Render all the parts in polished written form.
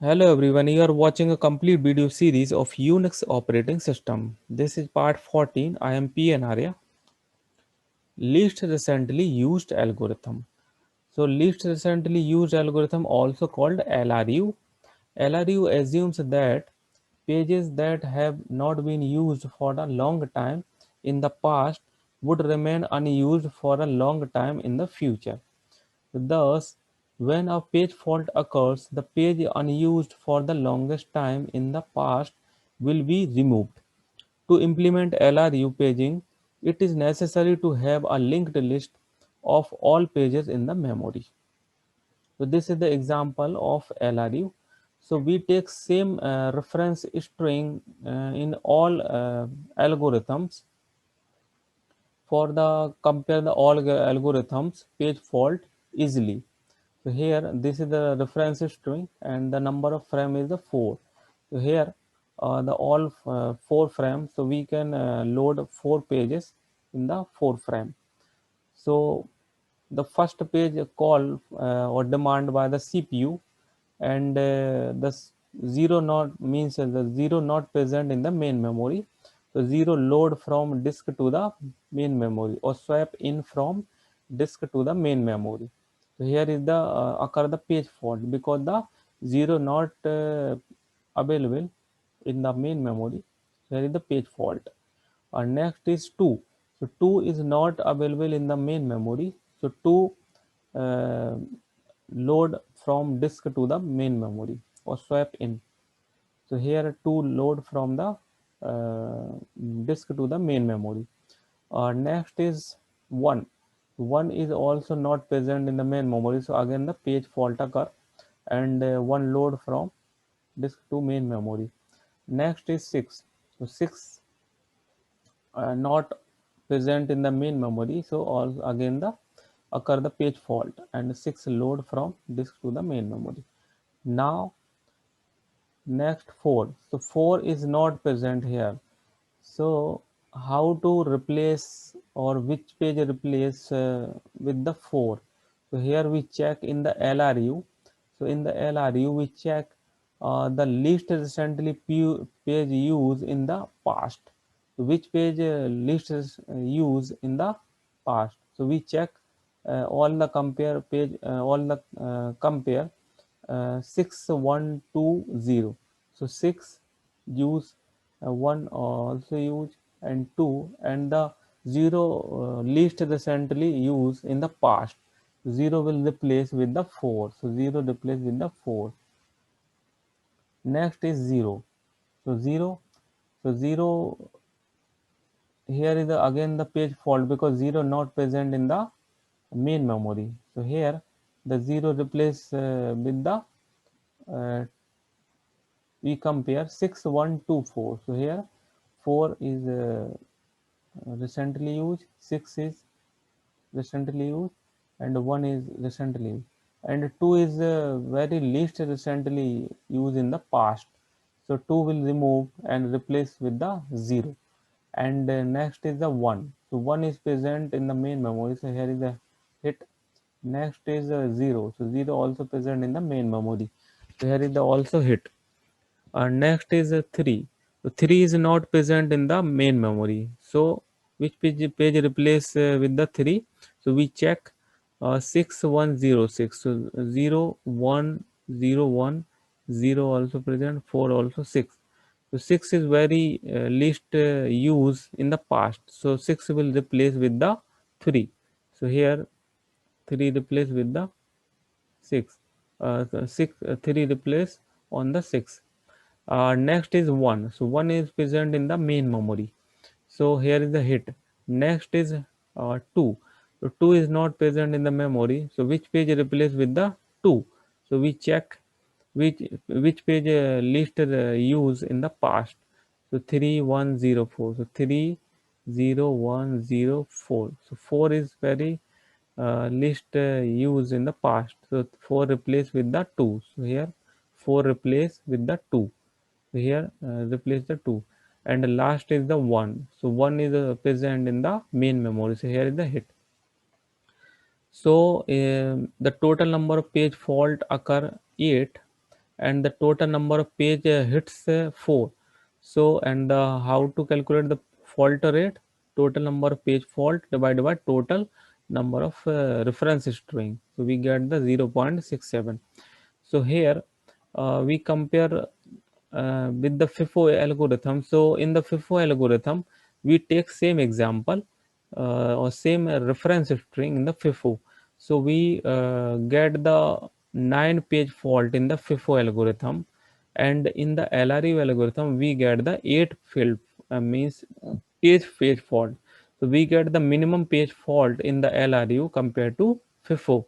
Hello everyone, you are watching a complete video series of Unix operating system. This is part 14. I am PN Arya. Least recently used algorithm. So least recently used algorithm, also called LRU. LRU assumes that pages that have not been used for a long time in the past would remain unused for a long time in the future. Thus, when a page fault occurs, the page unused for the longest time in the past will be removed. To implement LRU paging, it is necessary to have a linked list of all pages in the memory. So this is the example of LRU. So we take same reference string in all algorithms for the compare the all algorithms page fault easily. So here this is the reference string and the number of frame is the 4. So here the all 4 frames, so we can load 4 pages in the 4 frame. So the first page call or demand by the CPU, and zero not means the zero not present in the main memory. So zero load from disk to the main memory or swap in from disk to the main memory. So here is the occur the page fault because the zero not available in the main memory. Here is the page fault. Next is 2. So 2 is not available in the main memory. So 2 uh, load from disk to the main memory or swap in. So here 2 load from the uh, disk to the main memory. Next is 1. 1 is also not present in the main memory. So again the page fault occur and 1 load from disk to main memory. Next is 6. So 6 not present in the main memory. So all again the occur the page fault and 6 load from disk to the main memory. Now next 4. So 4 is not present here. So how to replace or which page replace with the 4? So here we check in the LRU. So in the LRU we check the least recently page used in the past. So which page least is used in the past. So we check all the compare page, all the compare 6120. So 6 use 1 also use and 2 and the 0 least recently used in the past. 0 will replace with the 4. So 0 replace with the 4. Next is 0. So 0. So 0 here is again the page fault because 0 not present in the main memory. So here the 0 replace with the uh, we compare 6124. So here 4 is recently used, 6 is recently used, and 1 is recently used, and 2 is very least recently used in the past. So 2 will remove and replace with the 0. And next is the 1. So 1 is present in the main memory. So here is the hit. Next is 0. So 0 also present in the main memory. So here is the also hit. Next is 3. So 3 is not present in the main memory. So which page replace with the 3? So we check 6106. So 0 1 0 1 0 also present, 4 also 6. So 6 is very least used in the past. So 6 will replace with the 3. So here 3 replace with the 6. 3 replace on the 6. Next is 1. So 1 is present in the main memory. So here is the hit. Next is 2. So 2 is not present in the memory. So which page replace with the 2? So we check which page least used in the past. So 3104. So 30104. So 4 is very least used in the past. So 4 replace with the 2. So here 4 replace with the 2. So here replace the 2. And the last is the 1. So 1 is present in the main memory. So here is the hit. So the total number of page fault occur 8, and the total number of page hits 4. So, and how to calculate the fault rate? Total number of page fault divided by total number of reference string. So we get the 0.67. So here we compare with the FIFO algorithm. So in the FIFO algorithm, we take same example or same reference string in the FIFO. So we get the 9-page fault in the FIFO algorithm, and in the LRU algorithm we get the 8 field means page fault. So we get the minimum page fault in the LRU compared to FIFO,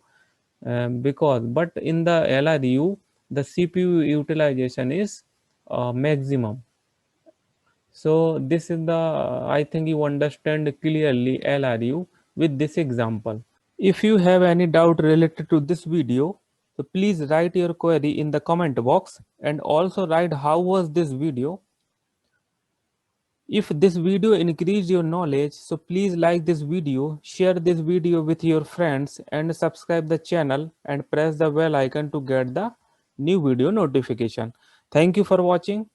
because but in the LRU the CPU utilization is maximum. So this is the I think you understand clearly LRU with this example. If you have any doubt related to this video, so please write your query in the comment box, and also write how was this video. If this video increased your knowledge, so please like this video, share this video with your friends, and subscribe the channel and press the bell icon to get the new video notification. Thank you for watching.